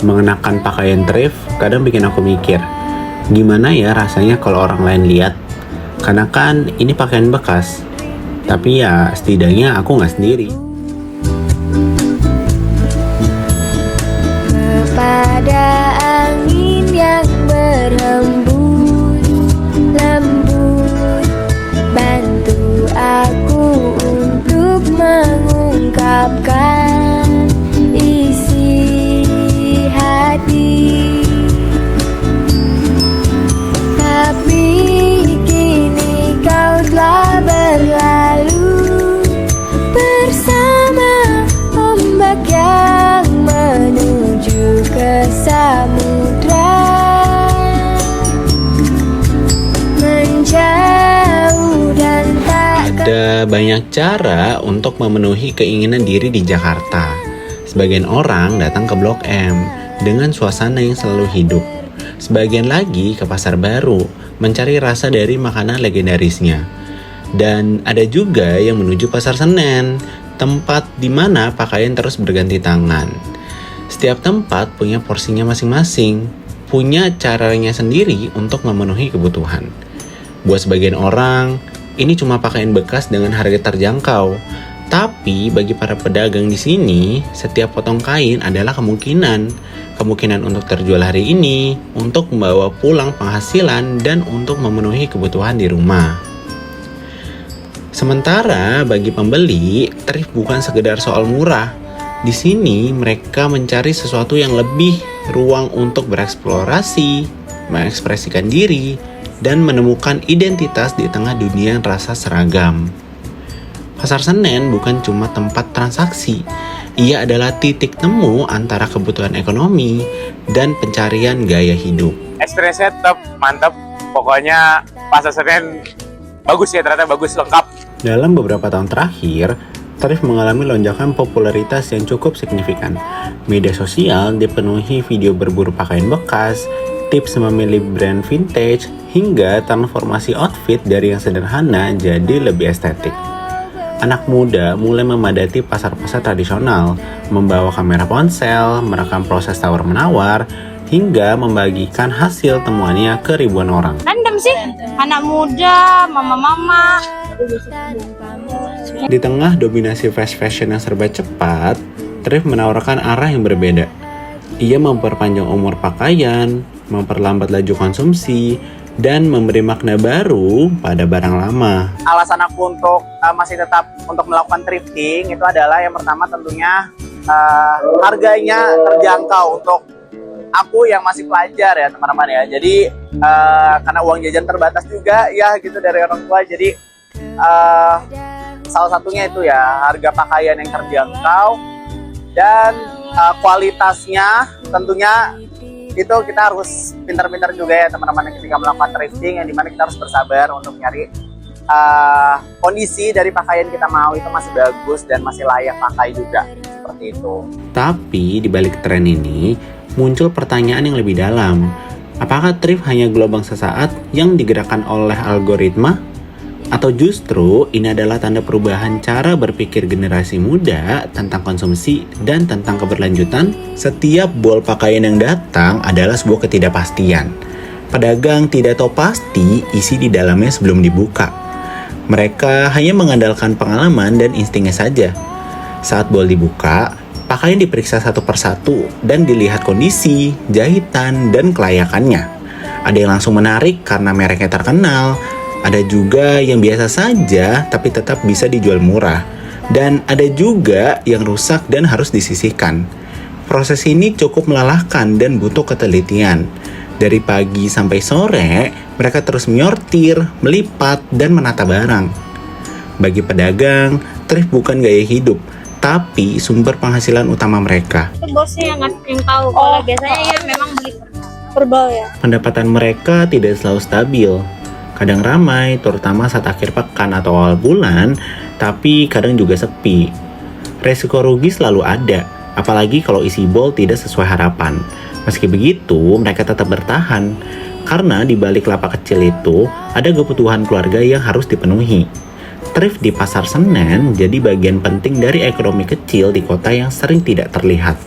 Mengenakan pakaian thrift kadang bikin aku mikir, gimana ya rasanya kalau orang lain lihat? Karena kan ini pakaian bekas, tapi ya setidaknya aku nggak sendiri. Kepada angin yang berhembus lembut, bantu aku untuk mengungkapkan isi hati. Tapi kini kau telah berlalu bersama ombak yang menuju ke samudra, menjauh dan tak. Ada banyak cara untuk memenuhi keinginan diri di Jakarta. Sebagian orang datang ke Blok M dengan suasana yang selalu hidup. Sebagian lagi ke Pasar Baru mencari rasa dari makanan legendarisnya. Dan ada juga yang menuju Pasar Senen, tempat di mana pakaian terus berganti tangan. Setiap tempat punya porsinya masing-masing, punya caranya sendiri untuk memenuhi kebutuhan. Buat sebagian orang, ini cuma pakaian bekas dengan harga terjangkau. Tapi bagi para pedagang di sini, setiap potong kain adalah kemungkinan untuk terjual hari ini, untuk membawa pulang penghasilan, dan untuk memenuhi kebutuhan di rumah. Sementara bagi pembeli, thrift bukan sekedar soal murah. Di sini mereka mencari sesuatu yang lebih, ruang untuk bereksplorasi, mengekspresikan diri, dan menemukan identitas di tengah dunia yang rasa seragam. Pasar Senen bukan cuma tempat transaksi, ia adalah titik temu antara kebutuhan ekonomi dan pencarian gaya hidup. Experience-nya tetap mantap, pokoknya Pasar Senen bagus ya, ternyata bagus, lengkap. Dalam beberapa tahun terakhir, thrift mengalami lonjakan popularitas yang cukup signifikan. Media sosial dipenuhi video berburu pakaian bekas, tips memilih brand vintage, hingga transformasi outfit dari yang sederhana jadi lebih estetik. Anak muda mulai memadati pasar-pasar tradisional, membawa kamera ponsel, merekam proses tawar-menawar, hingga membagikan hasil temuannya ke ribuan orang. Random sih, anak muda, mama-mama. Di tengah dominasi fast fashion yang serba cepat, thrift menawarkan arah yang berbeda. Ia memperpanjang umur pakaian, memperlambat laju konsumsi, dan memberi makna baru pada barang lama. Alasan aku untuk masih tetap untuk melakukan thrifting itu adalah yang pertama tentunya harganya terjangkau untuk aku yang masih pelajar ya teman-teman ya. Jadi karena uang jajan terbatas juga ya gitu dari orang tua, jadi salah satunya itu ya harga pakaian yang terjangkau dan kualitasnya tentunya itu kita harus pintar-pintar juga ya teman-teman ketika melakukan thrifting, yang dimana kita harus bersabar untuk nyari kondisi dari pakaian kita mau itu masih bagus dan masih layak pakai juga, seperti itu. Tapi di balik tren ini muncul pertanyaan yang lebih dalam. Apakah thrift hanya gelombang sesaat yang digerakkan oleh algoritma? Atau justru ini adalah tanda perubahan cara berpikir generasi muda tentang konsumsi dan tentang keberlanjutan? Setiap bol pakaian yang datang adalah sebuah ketidakpastian. Pedagang tidak tahu pasti isi di dalamnya sebelum dibuka. Mereka hanya mengandalkan pengalaman dan instingnya saja. Saat bol dibuka, pakaian diperiksa satu persatu dan dilihat kondisi, jahitan, dan kelayakannya. Ada yang langsung menarik karena mereknya terkenal, ada juga yang biasa saja tapi tetap bisa dijual murah, dan ada juga yang rusak dan harus disisihkan. Proses ini cukup melelahkan dan butuh ketelitian. Dari pagi sampai sore, mereka terus menyortir, melipat, dan menata barang. Bagi pedagang, thrift bukan gaya hidup, tapi sumber penghasilan utama mereka. Itu bosnya yang tahu. Kalau biasanya ya memang beli perbal ya. Pendapatan mereka tidak selalu stabil. Kadang ramai, terutama saat akhir pekan atau awal bulan, tapi kadang juga sepi. Resiko rugi selalu ada, apalagi kalau isi bol tidak sesuai harapan. Meski begitu, mereka tetap bertahan. Karena di balik lapak kecil itu ada kebutuhan keluarga yang harus dipenuhi. Thrift di Pasar Senen jadi bagian penting dari ekonomi kecil di kota yang sering tidak terlihat.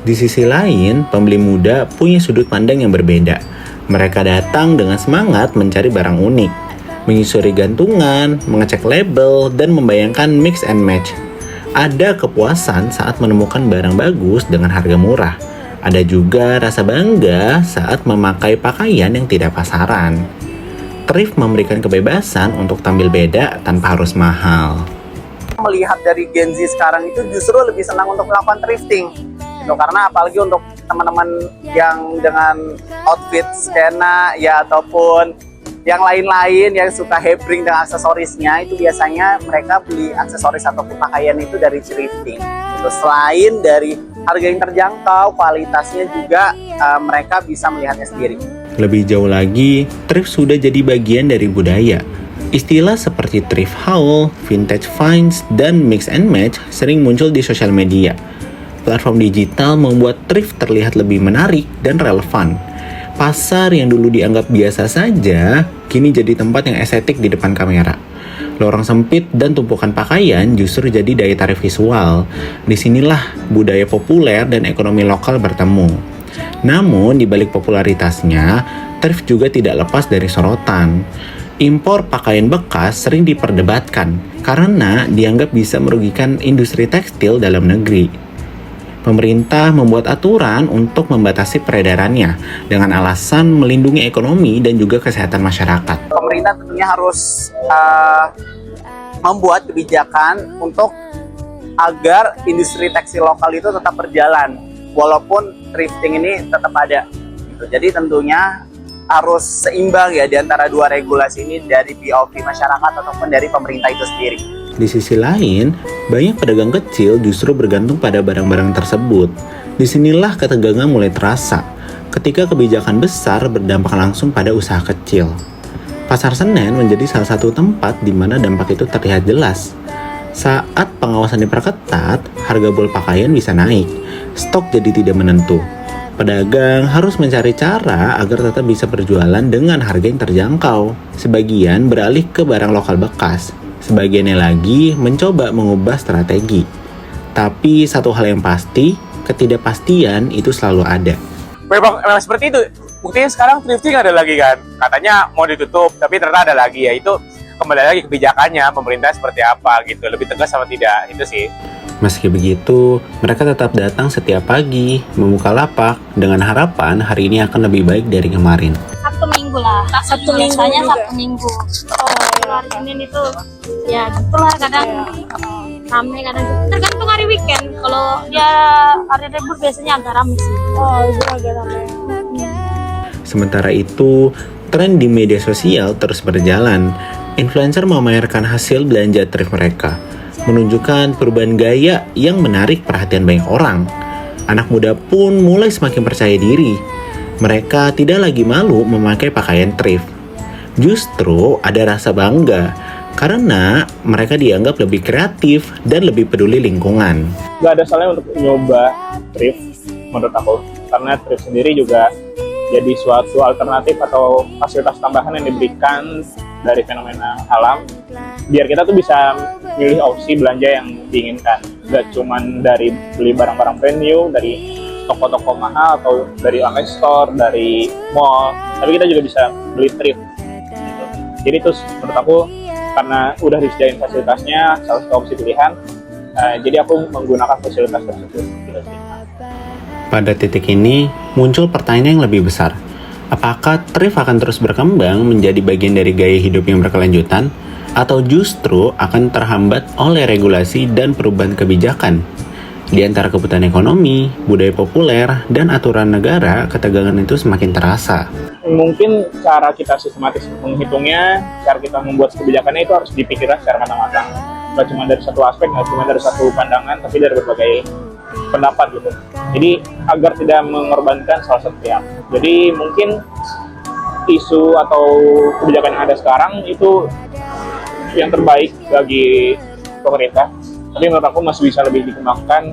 Di sisi lain, pembeli muda punya sudut pandang yang berbeda. Mereka datang dengan semangat mencari barang unik, menyusuri gantungan, mengecek label, dan membayangkan mix and match. Ada kepuasan saat menemukan barang bagus dengan harga murah. Ada juga rasa bangga saat memakai pakaian yang tidak pasaran. Thrift memberikan kebebasan untuk tampil beda tanpa harus mahal. Melihat dari Gen Z sekarang itu justru lebih senang untuk melakukan thrifting. Gitu, karena apalagi untuk teman-teman yang dengan outfit skena ya ataupun yang lain-lain yang suka hebring dengan aksesorisnya, itu biasanya mereka beli aksesoris ataupun pakaian itu dari thrifting. Gitu. Selain dari harga yang terjangkau, kualitasnya juga mereka bisa melihatnya sendiri. Lebih jauh lagi, thrift sudah jadi bagian dari budaya. Istilah seperti thrift haul, vintage finds, dan mix and match sering muncul di sosial media. Platform digital membuat thrift terlihat lebih menarik dan relevan. Pasar yang dulu dianggap biasa saja, kini jadi tempat yang estetik di depan kamera. Lorong sempit dan tumpukan pakaian justru jadi daya tarik visual. Disinilah budaya populer dan ekonomi lokal bertemu. Namun, di balik popularitasnya, thrift juga tidak lepas dari sorotan. Impor pakaian bekas sering diperdebatkan karena dianggap bisa merugikan industri tekstil dalam negeri. Pemerintah membuat aturan untuk membatasi peredarannya dengan alasan melindungi ekonomi dan juga kesehatan masyarakat. Pemerintah tentunya harus membuat kebijakan untuk agar industri tekstil lokal itu tetap berjalan, walaupun thrifting ini tetap ada. Jadi tentunya harus seimbang ya di antara dua regulasi ini, dari POV masyarakat ataupun dari pemerintah itu sendiri. Di sisi lain, banyak pedagang kecil justru bergantung pada barang-barang tersebut. Disinilah ketegangan mulai terasa, ketika kebijakan besar berdampak langsung pada usaha kecil. Pasar Senen menjadi salah satu tempat di mana dampak itu terlihat jelas. Saat pengawasan diperketat, harga bol pakaian bisa naik, stok jadi tidak menentu. Pedagang harus mencari cara agar tetap bisa berjualan dengan harga yang terjangkau. Sebagian beralih ke barang lokal bekas. Sebagiannya lagi mencoba mengubah strategi. Tapi satu hal yang pasti, ketidakpastian itu selalu ada. Memang seperti itu. Buktinya sekarang thrifting ada lagi kan. Katanya mau ditutup, tapi ternyata ada lagi. Ya itu kembali lagi kebijakannya pemerintah seperti apa gitu. Lebih tegas sama tidak, itu sih. Meski begitu, mereka tetap datang setiap pagi, membuka lapak dengan harapan hari ini akan lebih baik dari kemarin. Sabtu Minggu lah. Sabtu biasanya Sabtu Minggu. Kalau hari Senin itu ya gitulah, kadang rame, kadang tergantung hari weekend. Kalau dia hari libur biasanya agak rame sih. Oh, itu agak rame. Sementara itu, tren di media sosial terus berjalan. Influencer memamerkan hasil belanja thrift mereka, menunjukkan perubahan gaya yang menarik perhatian banyak orang. Anak muda pun mulai semakin percaya diri. Mereka tidak lagi malu memakai pakaian thrift. Justru ada rasa bangga karena mereka dianggap lebih kreatif dan lebih peduli lingkungan. Gak ada salahnya untuk nyoba thrift menurut aku. Karena thrift sendiri juga jadi suatu alternatif atau fasilitas tambahan yang diberikan dari fenomena alam, biar kita tuh bisa milih opsi belanja yang diinginkan. Gak cuman dari beli barang-barang brand new dari toko-toko mahal atau dari online store, dari mall, tapi kita juga bisa beli thrift gitu. Jadi itu menurut aku, karena udah disediain fasilitasnya, salah satu opsi pilihan, jadi aku menggunakan fasilitas tersebut gitu sih. Pada titik ini, muncul pertanyaan yang lebih besar. Apakah thrift akan terus berkembang menjadi bagian dari gaya hidup yang berkelanjutan, atau justru akan terhambat oleh regulasi dan perubahan kebijakan? Di antara kebutuhan ekonomi, budaya populer, dan aturan negara, ketegangan itu semakin terasa. Mungkin cara kita sistematis menghitungnya, cara kita membuat kebijakannya itu harus dipikirkan secara matang-matang. Nggak cuma dari satu aspek, nggak cuma dari satu pandangan, tapi dari berbagai pendapat gitu. Jadi agar tidak mengorbankan salah satu pihak. Jadi mungkin isu atau kebijakan yang ada sekarang itu yang terbaik bagi pemerintah. Tapi menurut aku masih bisa lebih dikembangkan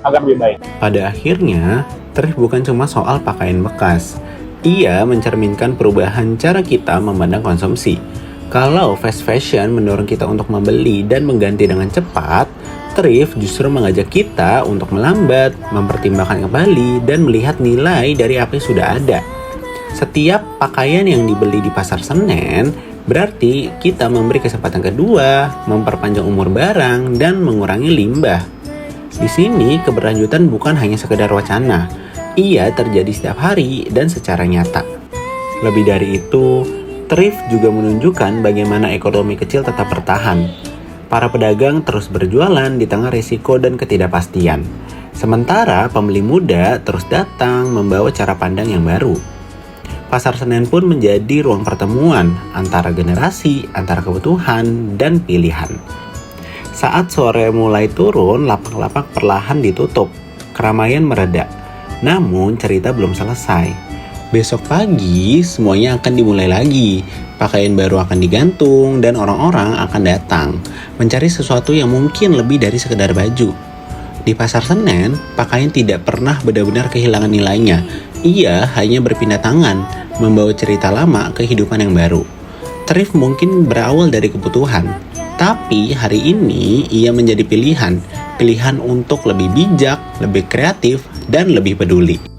agar lebih baik. Pada akhirnya, thrift bukan cuma soal pakaian bekas. Ia mencerminkan perubahan cara kita memandang konsumsi. Kalau fast fashion mendorong kita untuk membeli dan mengganti dengan cepat, thrift justru mengajak kita untuk melambat, mempertimbangkan kembali, dan melihat nilai dari apa yang sudah ada. Setiap pakaian yang dibeli di pasar Senen berarti kita memberi kesempatan kedua, memperpanjang umur barang, dan mengurangi limbah. Di sini keberlanjutan bukan hanya sekedar wacana, ia terjadi setiap hari dan secara nyata. Lebih dari itu, thrift juga menunjukkan bagaimana ekonomi kecil tetap bertahan. Para pedagang terus berjualan di tengah risiko dan ketidakpastian. Sementara pembeli muda terus datang membawa cara pandang yang baru. Pasar Senen pun menjadi ruang pertemuan antara generasi, antara kebutuhan, dan pilihan. Saat sore mulai turun, lapak-lapak perlahan ditutup. Keramaian mereda. Namun cerita belum selesai. Besok pagi semuanya akan dimulai lagi. Pakaian baru akan digantung dan orang-orang akan datang mencari sesuatu yang mungkin lebih dari sekedar baju. Di Pasar Senen, pakaian tidak pernah benar-benar kehilangan nilainya. Ia hanya berpindah tangan, membawa cerita lama ke kehidupan yang baru. Thrift mungkin berawal dari kebutuhan, tapi hari ini ia menjadi pilihan untuk lebih bijak, lebih kreatif, dan lebih peduli.